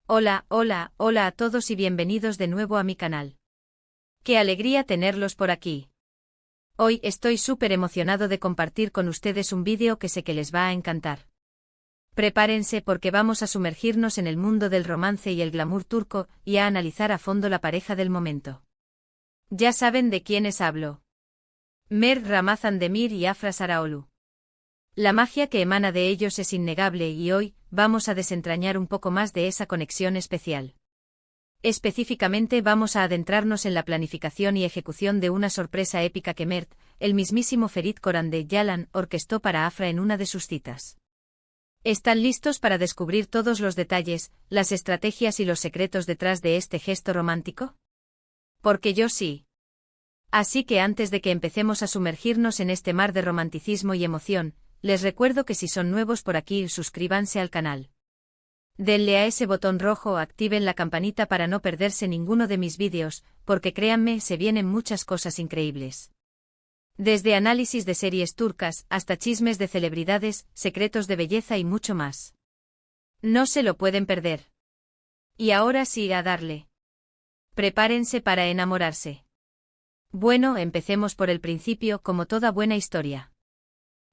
Hola, hola, hola a todos y bienvenidos de nuevo a mi canal. ¡Qué alegría tenerlos por aquí! Hoy estoy súper emocionado de compartir con ustedes un vídeo que sé que les va a encantar. Prepárense porque vamos a sumergirnos en el mundo del romance y el glamour turco y a analizar a fondo la pareja del momento. Ya saben de quiénes hablo. Mert Ramazan Demir y Afra Sarıoğlu. La magia que emana de ellos es innegable y hoy vamos a desentrañar un poco más de esa conexión especial. Específicamente vamos a adentrarnos en la planificación y ejecución de una sorpresa épica que Mert, el mismísimo Ferit Korhan Yalan, orquestó para Afra en una de sus citas. ¿Están listos para descubrir todos los detalles, las estrategias y los secretos detrás de este gesto romántico? Porque yo sí. Así que antes de que empecemos a sumergirnos en este mar de romanticismo y emoción, les recuerdo que si son nuevos por aquí, suscríbanse al canal. Denle a ese botón rojo o activen la campanita para no perderse ninguno de mis vídeos, porque créanme, se vienen muchas cosas increíbles. Desde análisis de series turcas, hasta chismes de celebridades, secretos de belleza y mucho más. No se lo pueden perder. Y ahora sí, a darle. Prepárense para enamorarse. Bueno, empecemos por el principio, como toda buena historia.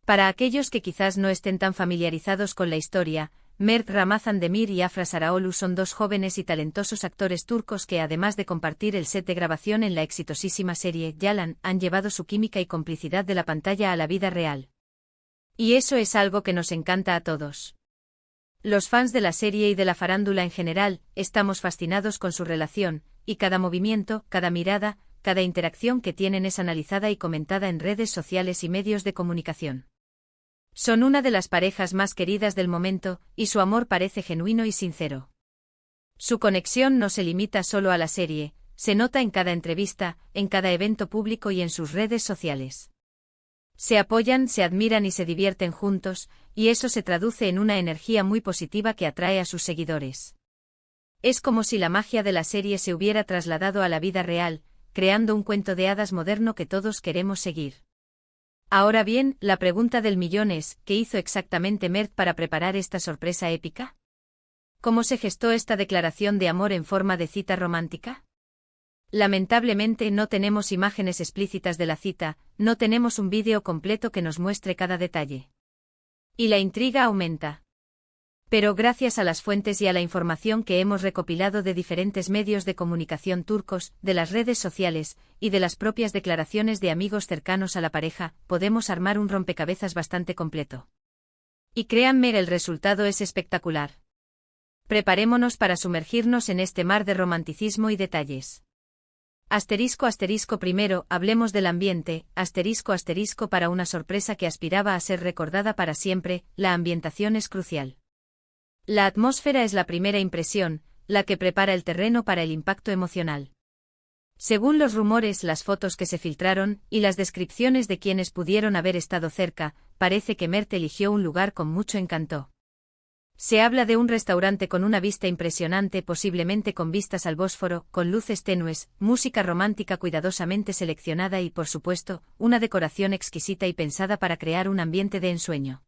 Para aquellos que quizás no estén tan familiarizados con la historia, Mert Ramazan Demir y Afra Sarıoğlu son dos jóvenes y talentosos actores turcos que, además de compartir el set de grabación en la exitosísima serie Yalan, han llevado su química y complicidad de la pantalla a la vida real. Y eso es algo que nos encanta a todos. Los fans de la serie y de la farándula en general, estamos fascinados con su relación, y cada movimiento, cada mirada, cada interacción que tienen es analizada y comentada en redes sociales y medios de comunicación. Son una de las parejas más queridas del momento, y su amor parece genuino y sincero. Su conexión no se limita solo a la serie, se nota en cada entrevista, en cada evento público y en sus redes sociales. Se apoyan, se admiran y se divierten juntos, y eso se traduce en una energía muy positiva que atrae a sus seguidores. Es como si la magia de la serie se hubiera trasladado a la vida real, creando un cuento de hadas moderno que todos queremos seguir. Ahora bien, la pregunta del millón es, ¿qué hizo exactamente Mert para preparar esta sorpresa épica? ¿Cómo se gestó esta declaración de amor en forma de cita romántica? Lamentablemente no tenemos imágenes explícitas de la cita, no tenemos un vídeo completo que nos muestre cada detalle. Y la intriga aumenta. Pero gracias a las fuentes y a la información que hemos recopilado de diferentes medios de comunicación turcos, de las redes sociales, y de las propias declaraciones de amigos cercanos a la pareja, podemos armar un rompecabezas bastante completo. Y créanme, el resultado es espectacular. Preparémonos para sumergirnos en este mar de romanticismo y detalles. Primero, hablemos del ambiente, para una sorpresa que aspiraba a ser recordada para siempre, la ambientación es crucial. La atmósfera es la primera impresión, la que prepara el terreno para el impacto emocional. Según los rumores, las fotos que se filtraron, y las descripciones de quienes pudieron haber estado cerca, parece que Mert eligió un lugar con mucho encanto. Se habla de un restaurante con una vista impresionante, posiblemente con vistas al Bósforo, con luces tenues, música romántica cuidadosamente seleccionada y, por supuesto, una decoración exquisita y pensada para crear un ambiente de ensueño.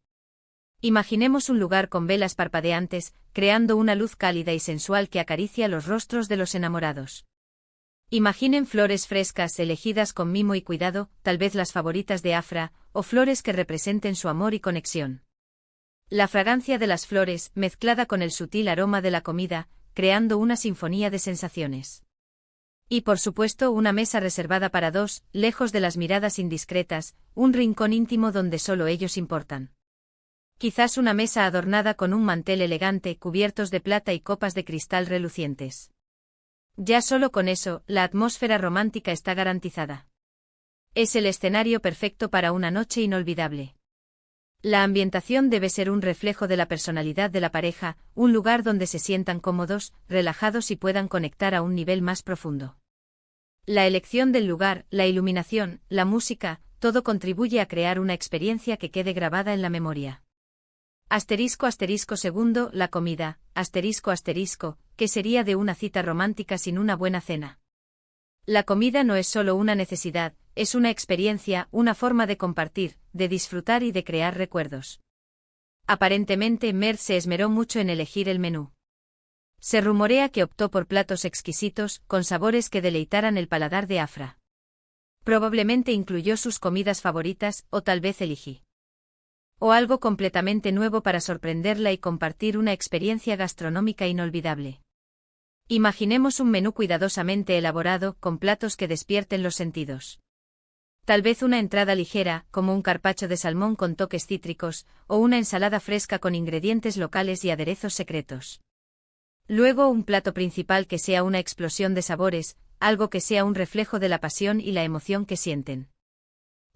Imaginemos un lugar con velas parpadeantes, creando una luz cálida y sensual que acaricia los rostros de los enamorados. Imaginen flores frescas elegidas con mimo y cuidado, tal vez las favoritas de Afra, o flores que representen su amor y conexión. La fragancia de las flores, mezclada con el sutil aroma de la comida, creando una sinfonía de sensaciones. Y por supuesto una mesa reservada para dos, lejos de las miradas indiscretas, un rincón íntimo donde solo ellos importan. Quizás una mesa adornada con un mantel elegante, cubiertos de plata y copas de cristal relucientes. Ya solo con eso, la atmósfera romántica está garantizada. Es el escenario perfecto para una noche inolvidable. La ambientación debe ser un reflejo de la personalidad de la pareja, un lugar donde se sientan cómodos, relajados y puedan conectar a un nivel más profundo. La elección del lugar, la iluminación, la música, todo contribuye a crear una experiencia que quede grabada en la memoria. Segundo, la comida, ¿qué sería de una cita romántica sin una buena cena? La comida no es solo una necesidad, es una experiencia, una forma de compartir, de disfrutar y de crear recuerdos. Aparentemente Mert se esmeró mucho en elegir el menú. Se rumorea que optó por platos exquisitos, con sabores que deleitaran el paladar de Afra. Probablemente incluyó sus comidas favoritas, o tal vez elegí. O algo completamente nuevo para sorprenderla y compartir una experiencia gastronómica inolvidable. Imaginemos un menú cuidadosamente elaborado, con platos que despierten los sentidos. Tal vez una entrada ligera, como un carpaccio de salmón con toques cítricos, o una ensalada fresca con ingredientes locales y aderezos secretos. Luego un plato principal que sea una explosión de sabores, algo que sea un reflejo de la pasión y la emoción que sienten.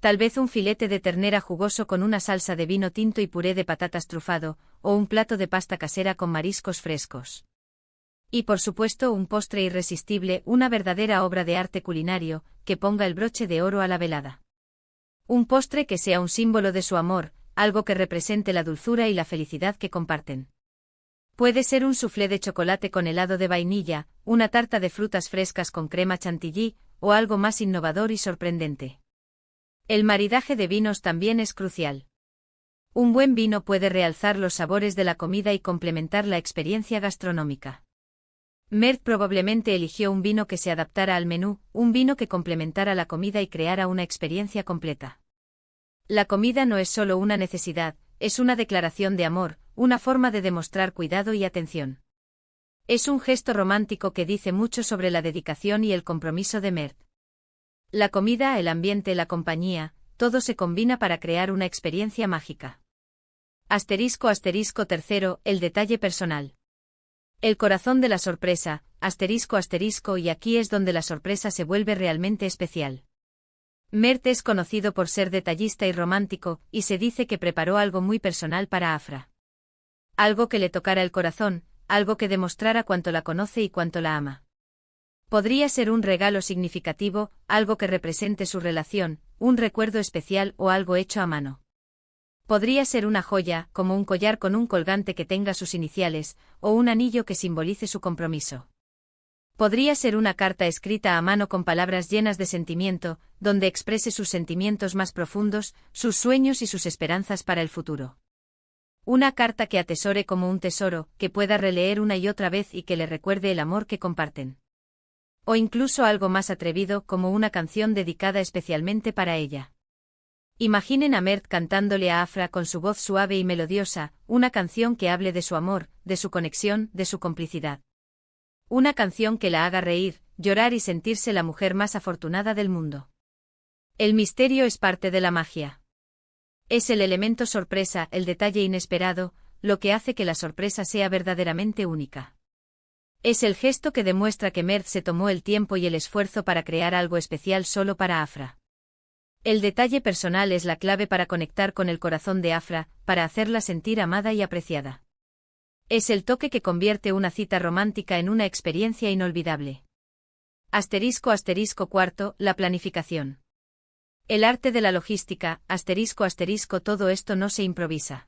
Tal vez un filete de ternera jugoso con una salsa de vino tinto y puré de patatas trufado, o un plato de pasta casera con mariscos frescos. Y por supuesto un postre irresistible, una verdadera obra de arte culinario, que ponga el broche de oro a la velada. Un postre que sea un símbolo de su amor, algo que represente la dulzura y la felicidad que comparten. Puede ser un soufflé de chocolate con helado de vainilla, una tarta de frutas frescas con crema chantilly, o algo más innovador y sorprendente. El maridaje de vinos también es crucial. Un buen vino puede realzar los sabores de la comida y complementar la experiencia gastronómica. Mert probablemente eligió un vino que se adaptara al menú, un vino que complementara la comida y creara una experiencia completa. La comida no es solo una necesidad, es una declaración de amor, una forma de demostrar cuidado y atención. Es un gesto romántico que dice mucho sobre la dedicación y el compromiso de Mert. La comida, el ambiente, la compañía, todo se combina para crear una experiencia mágica. **tercero, el detalle personal. El corazón de la sorpresa, y aquí es donde la sorpresa se vuelve realmente especial. Mert es conocido por ser detallista y romántico, y se dice que preparó algo muy personal para Afra. Algo que le tocara el corazón, algo que demostrara cuánto la conoce y cuánto la ama. Podría ser un regalo significativo, algo que represente su relación, un recuerdo especial o algo hecho a mano. Podría ser una joya, como un collar con un colgante que tenga sus iniciales, o un anillo que simbolice su compromiso. Podría ser una carta escrita a mano con palabras llenas de sentimiento, donde exprese sus sentimientos más profundos, sus sueños y sus esperanzas para el futuro. Una carta que atesore como un tesoro, que pueda releer una y otra vez y que le recuerde el amor que comparten. O incluso algo más atrevido, como una canción dedicada especialmente para ella. Imaginen a Mert cantándole a Afra con su voz suave y melodiosa, una canción que hable de su amor, de su conexión, de su complicidad. Una canción que la haga reír, llorar y sentirse la mujer más afortunada del mundo. El misterio es parte de la magia. Es el elemento sorpresa, el detalle inesperado, lo que hace que la sorpresa sea verdaderamente única. Es el gesto que demuestra que Mert se tomó el tiempo y el esfuerzo para crear algo especial solo para Afra. El detalle personal es la clave para conectar con el corazón de Afra, para hacerla sentir amada y apreciada. Es el toque que convierte una cita romántica en una experiencia inolvidable. *4, la planificación. El arte de la logística, todo esto no se improvisa.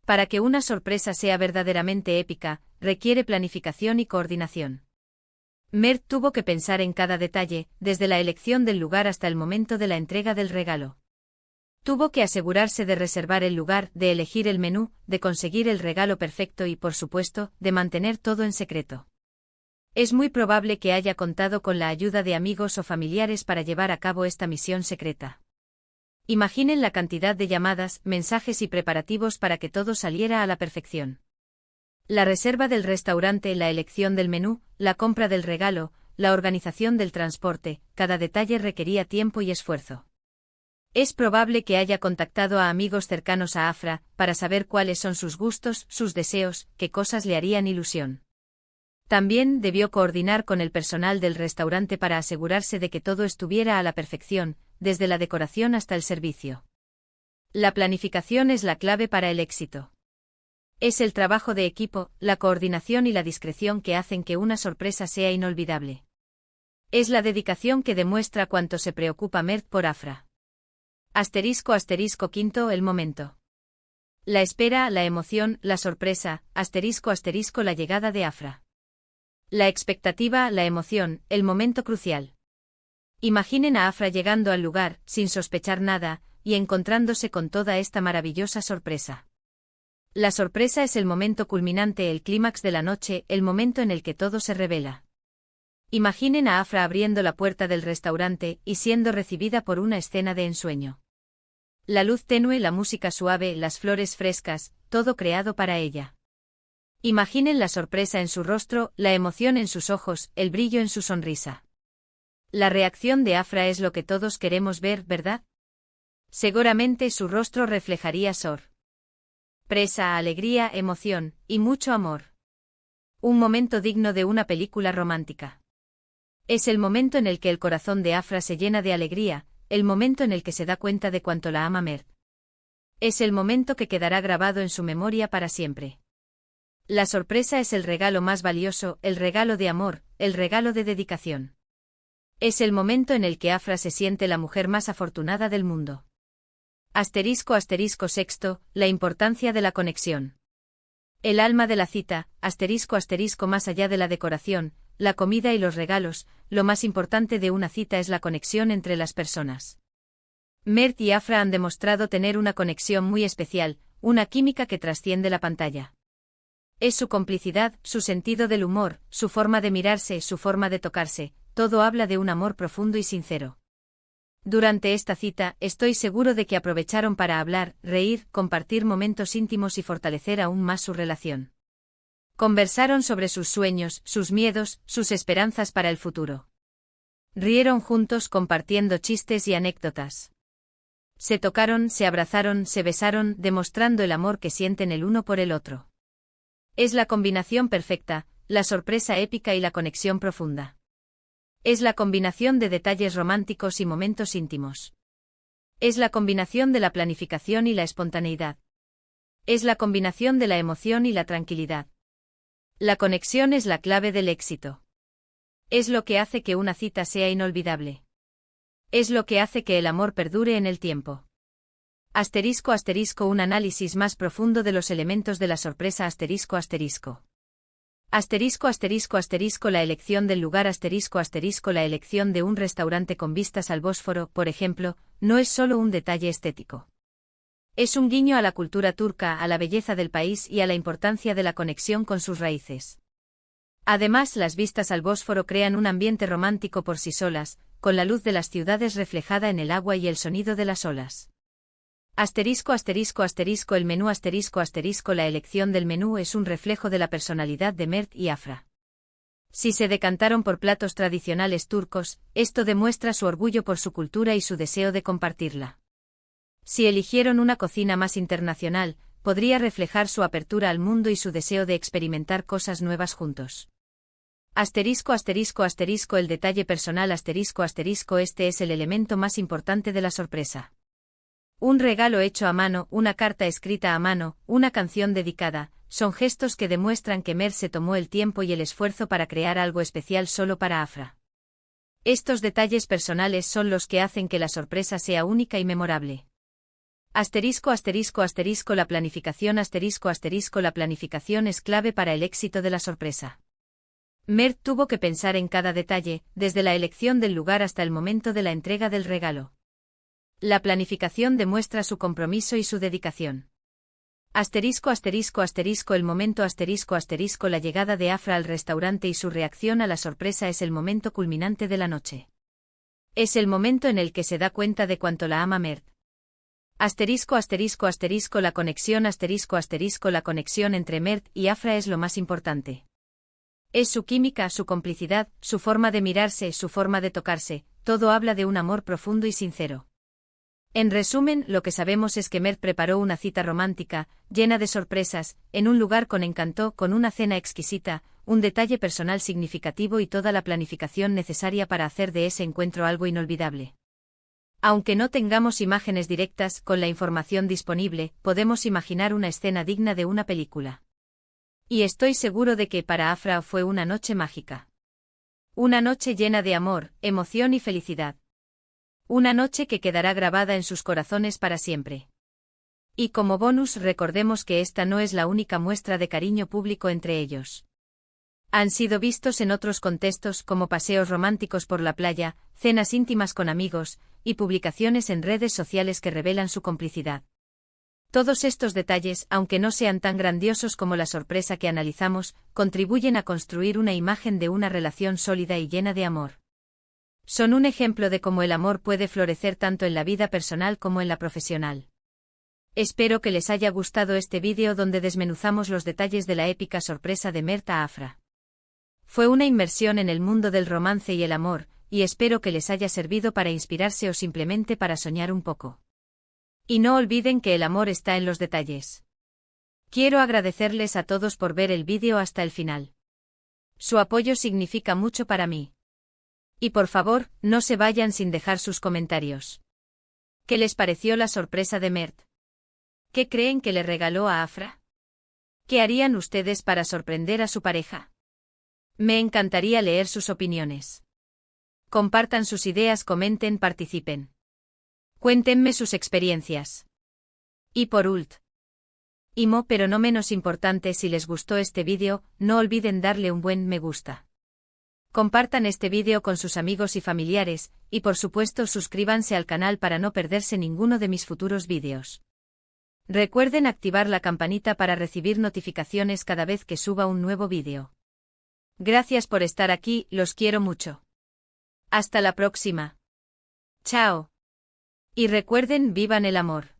Para que una sorpresa sea verdaderamente épica, requiere planificación y coordinación. Mert tuvo que pensar en cada detalle, desde la elección del lugar hasta el momento de la entrega del regalo. Tuvo que asegurarse de reservar el lugar, de elegir el menú, de conseguir el regalo perfecto y, por supuesto, de mantener todo en secreto. Es muy probable que haya contado con la ayuda de amigos o familiares para llevar a cabo esta misión secreta. Imaginen la cantidad de llamadas, mensajes y preparativos para que todo saliera a la perfección. La reserva del restaurante, la elección del menú, la compra del regalo, la organización del transporte, cada detalle requería tiempo y esfuerzo. Es probable que haya contactado a amigos cercanos a Afra, para saber cuáles son sus gustos, sus deseos, qué cosas le harían ilusión. También debió coordinar con el personal del restaurante para asegurarse de que todo estuviera a la perfección, desde la decoración hasta el servicio. La planificación es la clave para el éxito. Es el trabajo de equipo, la coordinación y la discreción que hacen que una sorpresa sea inolvidable. Es la dedicación que demuestra cuánto se preocupa Mert por Afra. *5, el momento. La espera, la emoción, la sorpresa, la llegada de Afra. La expectativa, la emoción, el momento crucial. Imaginen a Afra llegando al lugar, sin sospechar nada, y encontrándose con toda esta maravillosa sorpresa. La sorpresa es el momento culminante, el clímax de la noche, el momento en el que todo se revela. Imaginen a Afra abriendo la puerta del restaurante y siendo recibida por una escena de ensueño. La luz tenue, la música suave, las flores frescas, todo creado para ella. Imaginen la sorpresa en su rostro, la emoción en sus ojos, el brillo en su sonrisa. La reacción de Afra es lo que todos queremos ver, ¿verdad? Seguramente su rostro reflejaría sorpresa, alegría, emoción, y mucho amor. Un momento digno de una película romántica. Es el momento en el que el corazón de Afra se llena de alegría, el momento en el que se da cuenta de cuánto la ama Mert. Es el momento que quedará grabado en su memoria para siempre. La sorpresa es el regalo más valioso, el regalo de amor, el regalo de dedicación. Es el momento en el que Afra se siente la mujer más afortunada del mundo. **Sexto, la importancia de la conexión. El alma de la cita, más allá de la decoración, la comida y los regalos, lo más importante de una cita es la conexión entre las personas. Mert y Afra han demostrado tener una conexión muy especial, una química que trasciende la pantalla. Es su complicidad, su sentido del humor, su forma de mirarse, su forma de tocarse, todo habla de un amor profundo y sincero. Durante esta cita, estoy seguro de que aprovecharon para hablar, reír, compartir momentos íntimos y fortalecer aún más su relación. Conversaron sobre sus sueños, sus miedos, sus esperanzas para el futuro. Rieron juntos compartiendo chistes y anécdotas. Se tocaron, se abrazaron, se besaron, demostrando el amor que sienten el uno por el otro. Es la combinación perfecta, la sorpresa épica y la conexión profunda. Es la combinación de detalles románticos y momentos íntimos. Es la combinación de la planificación y la espontaneidad. Es la combinación de la emoción y la tranquilidad. La conexión es la clave del éxito. Es lo que hace que una cita sea inolvidable. Es lo que hace que el amor perdure en el tiempo. Un análisis más profundo de los elementos de la sorpresa La elección del lugar La elección de un restaurante con vistas al Bósforo, por ejemplo, no es solo un detalle estético. Es un guiño a la cultura turca, a la belleza del país y a la importancia de la conexión con sus raíces. Además, las vistas al Bósforo crean un ambiente romántico por sí solas, con la luz de las ciudades reflejada en el agua y el sonido de las olas. El menú La elección del menú es un reflejo de la personalidad de Mert y Afra. Si se decantaron por platos tradicionales turcos, esto demuestra su orgullo por su cultura y su deseo de compartirla. Si eligieron una cocina más internacional, podría reflejar su apertura al mundo y su deseo de experimentar cosas nuevas juntos. El detalle personal Este es el elemento más importante de la sorpresa. Un regalo hecho a mano, una carta escrita a mano, una canción dedicada, son gestos que demuestran que Mert se tomó el tiempo y el esfuerzo para crear algo especial solo para Afra. Estos detalles personales son los que hacen que la sorpresa sea única y memorable. La planificación La planificación es clave para el éxito de la sorpresa. Mert tuvo que pensar en cada detalle, desde la elección del lugar hasta el momento de la entrega del regalo. La planificación demuestra su compromiso y su dedicación. El momento La llegada de Afra al restaurante y su reacción a la sorpresa es el momento culminante de la noche. Es el momento en el que se da cuenta de cuánto la ama Mert. La conexión La conexión entre Mert y Afra es lo más importante. Es su química, su complicidad, su forma de mirarse, su forma de tocarse, todo habla de un amor profundo y sincero. En resumen, lo que sabemos es que Mert preparó una cita romántica, llena de sorpresas, en un lugar con encanto, con una cena exquisita, un detalle personal significativo y toda la planificación necesaria para hacer de ese encuentro algo inolvidable. Aunque no tengamos imágenes directas, con la información disponible, podemos imaginar una escena digna de una película. Y estoy seguro de que para Afra fue una noche mágica. Una noche llena de amor, emoción y felicidad. Una noche que quedará grabada en sus corazones para siempre. Y como bonus, recordemos que esta no es la única muestra de cariño público entre ellos. Han sido vistos en otros contextos como paseos románticos por la playa, cenas íntimas con amigos, y publicaciones en redes sociales que revelan su complicidad. Todos estos detalles, aunque no sean tan grandiosos como la sorpresa que analizamos, contribuyen a construir una imagen de una relación sólida y llena de amor. Son un ejemplo de cómo el amor puede florecer tanto en la vida personal como en la profesional. Espero que les haya gustado este vídeo donde desmenuzamos los detalles de la épica sorpresa de Mert a Afra. Fue una inmersión en el mundo del romance y el amor, y espero que les haya servido para inspirarse o simplemente para soñar un poco. Y no olviden que el amor está en los detalles. Quiero agradecerles a todos por ver el vídeo hasta el final. Su apoyo significa mucho para mí. Y por favor, no se vayan sin dejar sus comentarios. ¿Qué les pareció la sorpresa de Mert? ¿Qué creen que le regaló a Afra? ¿Qué harían ustedes para sorprender a su pareja? Me encantaría leer sus opiniones. Compartan sus ideas, comenten, participen. Cuéntenme sus experiencias. Y por último, pero no menos importante, si les gustó este vídeo, no olviden darle un buen me gusta. Compartan este vídeo con sus amigos y familiares, y por supuesto suscríbanse al canal para no perderse ninguno de mis futuros vídeos. Recuerden activar la campanita para recibir notificaciones cada vez que suba un nuevo vídeo. Gracias por estar aquí, los quiero mucho. Hasta la próxima. Chao. Y recuerden, vivan el amor.